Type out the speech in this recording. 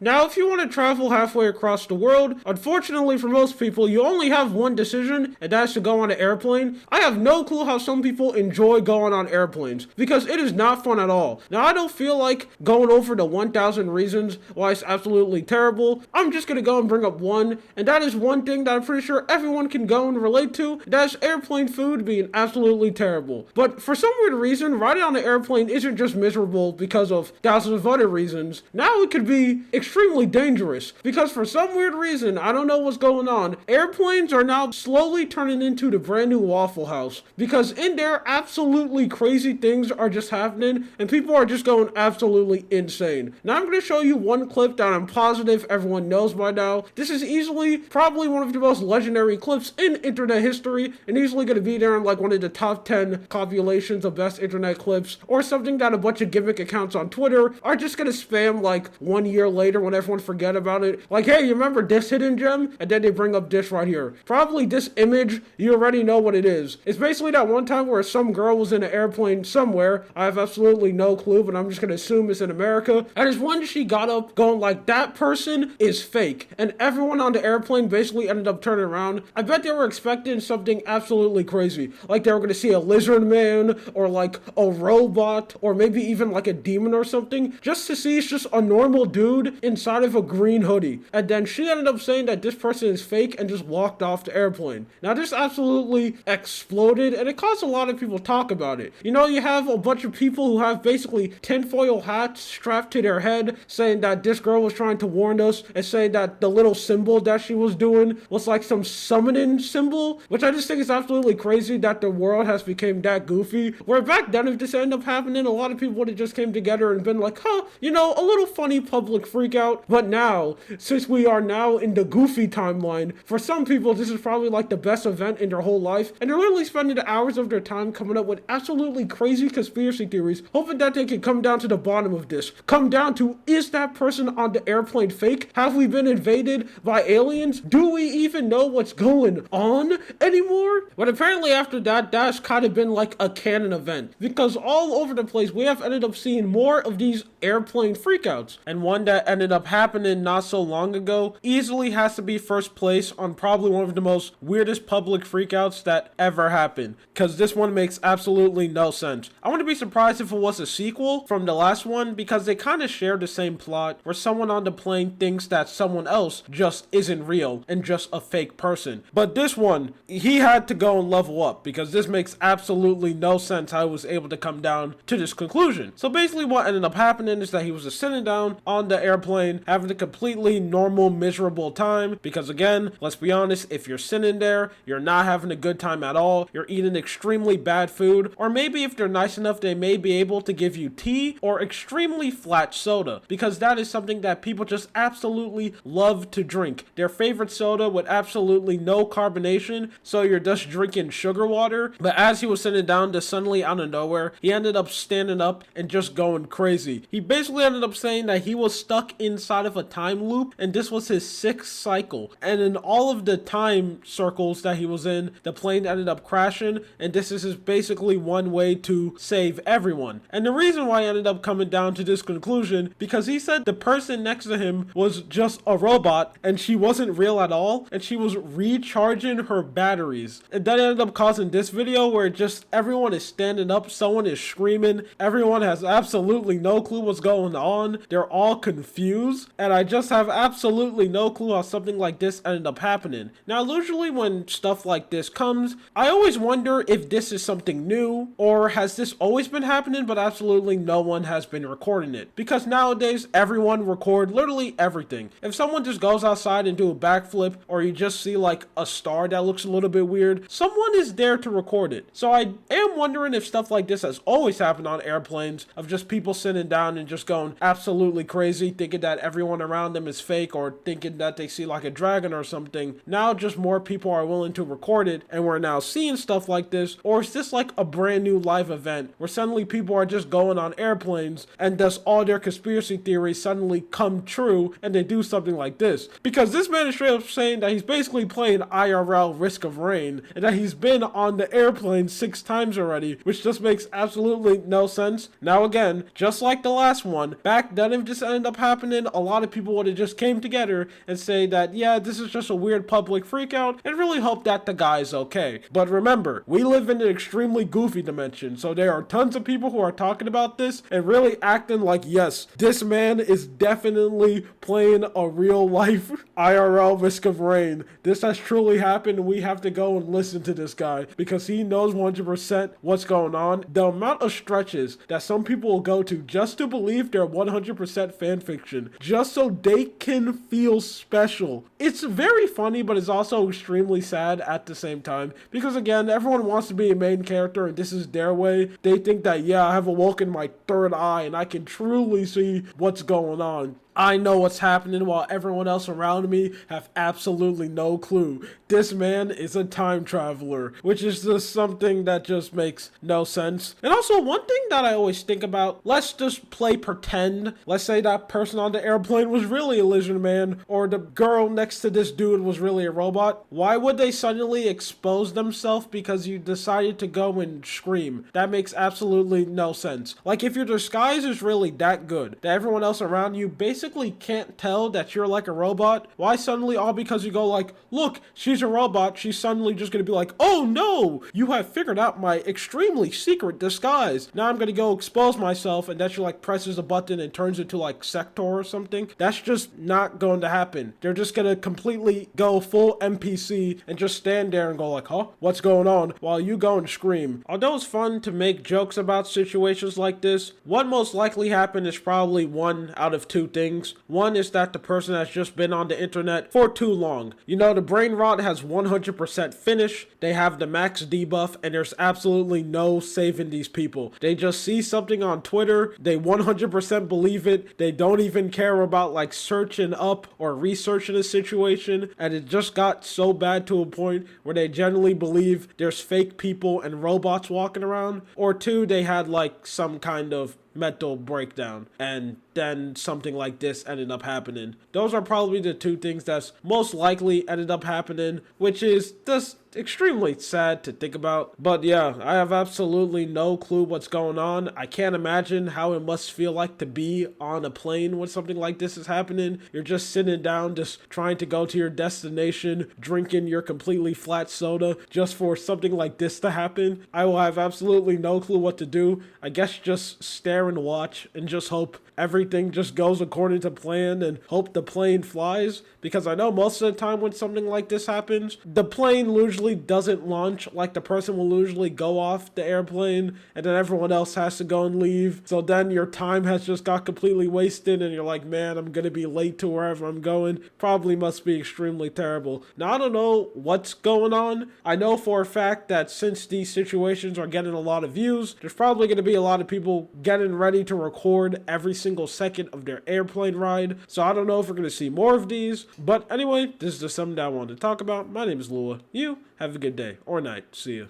Now, if you want to travel halfway across the world, unfortunately for most people, you only have one decision, and that's to go on an airplane. I have no clue how some people enjoy going on airplanes, because it is not fun at all. Now, I don't feel like going over the 1,000 reasons why it's absolutely terrible. I'm just going to go and bring up one, and that is one thing that I'm pretty sure everyone can go and relate to. That's airplane food being absolutely terrible. But for some weird reason, riding on an airplane isn't just miserable because of thousands of other reasons. Now it could be extremely dangerous because for some weird reason, I don't know what's going on, airplanes are now slowly turning into the brand new Waffle House because in there absolutely crazy things are just happening and people are just going absolutely insane. Now I'm going to show you one clip that I'm positive everyone knows by now. This is easily probably one of the most legendary clips in internet history and easily going to be there in like one of the top 10 compilations of best internet clips or something that a bunch of gimmick accounts on Twitter are just going to spam like 1 year later when everyone forget about it. Like, hey, you remember this hidden gem? And then they bring up this right here. Probably this image, you already know what it is. It's basically that one time where some girl was in an airplane somewhere. I have absolutely no clue, but I'm just going to assume it's in America. And it's when she got up going like, that person is fake. And everyone on the airplane basically ended up turning around. I bet they were expecting something absolutely crazy. Like they were going to see a lizard man or like a robot or maybe even like a demon or something. Just to see it's just a normal dude inside of a green hoodie. And then she ended up saying that this person is fake and just walked off the airplane. Now this absolutely exploded and it caused a lot of people talk about it. You know, you have a bunch of people who have basically tinfoil hats strapped to their head saying that this girl was trying to warn us and saying that the little symbol that she was doing was like some summoning symbol, which I just think is absolutely crazy that the world has become that goofy. Where back then if this ended up happening, a lot of people would have just came together and been like, huh, you know, a little funny public freak out. But now, since we are now in the goofy timeline, for some people this is probably like the best event in their whole life and they're literally spending the hours of their time coming up with absolutely crazy conspiracy theories hoping that they can come down to the bottom of this. Come down to, is that person on the airplane fake? Have we been invaded by aliens? Do we even know what's going on anymore? But apparently after that, that's kind of been like a canon event because all over the place we have ended up seeing more of these airplane freakouts, and one that ended up happening not so long ago easily has to be first place on probably one of the most weirdest public freakouts that ever happened, because this one makes absolutely no sense. I wouldn't be surprised if it was a sequel from the last one because they kind of share the same plot where someone on the plane thinks that someone else just isn't real and just a fake person. But this one, he had to go and level up because this makes absolutely no sense how he was able to come down to this conclusion. So basically what ended up happening is that he was just sitting down on the airplane having a completely normal miserable time because again, let's be honest, if you're sitting there, you're not having a good time at all, you're eating extremely bad food, or maybe if they're nice enough they may be able to give you tea or extremely flat soda because that is something that people just absolutely love to drink. Their favorite soda with absolutely no carbonation, so you're just drinking sugar water. But as he was sitting down, just suddenly out of nowhere, he ended up standing up and just going crazy. He basically ended up saying that he was stuck inside of a time loop and this was his 6th cycle, and in all of the time circles that he was in, the plane ended up crashing, and this is basically one way to save everyone. And the reason why I ended up coming down to this conclusion because he said the person next to him was just a robot and she wasn't real at all and she was recharging her batteries, and that ended up causing this video where just everyone is standing up, someone is screaming, everyone has absolutely no clue what's going on, they're all confused, and I just have absolutely no clue how something like this ended up happening. Now usually when stuff like this comes, I always wonder if this is something new or has this always been happening but absolutely no one has been recording it, because nowadays everyone record literally everything. If someone just goes outside and do a backflip or you just see like a star that looks a little bit weird, someone is there to record it. So I am wondering if stuff like this has always happened on airplanes, of just people sitting down and just going absolutely crazy thinking that everyone around them is fake or thinking that they see like a dragon or something. Now just more people are willing to record it and we're now seeing stuff like this, or is this like a brand new live event where suddenly people are just going on airplanes and thus all their conspiracy theories suddenly come true and they do something like this? Because this man is straight up saying that he's basically playing IRL Risk of Rain and that he's been on the airplane 6 times already, which just makes absolutely no sense. Now again, just like the last one, back then if this ended up happening, happening, a lot of people would have just came together and say that, yeah, this is just a weird public freakout, and really hope that the guy's okay. But remember, we live in an extremely goofy dimension, so there are tons of people who are talking about this and really acting like, yes, this man is definitely playing a real life IRL Risk of Rain. This has truly happened, and we have to go and listen to this guy because he knows 100% what's going on. The amount of stretches that some people will go to just to believe they're 100% fan fiction, just so they can feel special. It's very funny, but it's also extremely sad at the same time because, again, everyone wants to be a main character and this is their way. They think that, yeah, I have awoken my third eye and I can truly see what's going on. I know what's happening while everyone else around me have absolutely no clue. This man is a time traveler, which is just something that just makes no sense. And also, one thing that I always think about, let's just play pretend. Let's say that person on the airplane was really a lizard man, or the girl next to this dude was really a robot. Why would they suddenly expose themselves because you decided to go and scream? That makes absolutely no sense. Like, if your disguise is really that good, that everyone else around you basically can't tell that you're like a robot, why suddenly, all because you go like, look, she's a robot, she's suddenly just gonna be like, oh no, you have figured out my extremely secret disguise. Now I'm gonna go expose myself, and then she like presses a button and turns into like Sector or something. That's just not going to happen. They're just gonna completely go full NPC and just stand there and go like, huh? What's going on? While you go and scream. Although it's fun to make jokes about situations like this, what most likely happened is probably one out of two things. One is that the person has just been on the internet for too long. You know, the brain rot has 100% finished. They have the max debuff, and there's absolutely no saving these people. They just see something on Twitter, they 100% believe it. They don't even care about like searching up or researching a situation, and it just got so bad to a point where they generally believe there's fake people and robots walking around. Or two, they had like some kind of mental breakdown, and then something like this ended up happening. Those are probably the two things that's most likely ended up happening, which is just extremely sad to think about. But yeah, I have absolutely no clue what's going on. I can't imagine how it must feel like to be on a plane when something like this is happening. You're just sitting down, just trying to go to your destination, drinking your completely flat soda just for something like this to happen. I will have absolutely no clue what to do. I guess just stare and watch and just hope everything just goes according to plan and hope the plane flies, because I know most of the time when something like this happens, the plane usually doesn't launch. Like, the person will usually go off the airplane and then everyone else has to go and leave, so then your time has just got completely wasted and you're like, man, I'm gonna be late to wherever I'm going. Probably must be extremely terrible. Now, I don't know what's going on. I know for a fact that since these situations are getting a lot of views, there's probably going to be a lot of people getting ready to record every single second of their airplane ride. So I don't know if we're going to see more of these. But anyway, this is just something that I wanted to talk about. My name is Lua. You have a good day or night. See ya.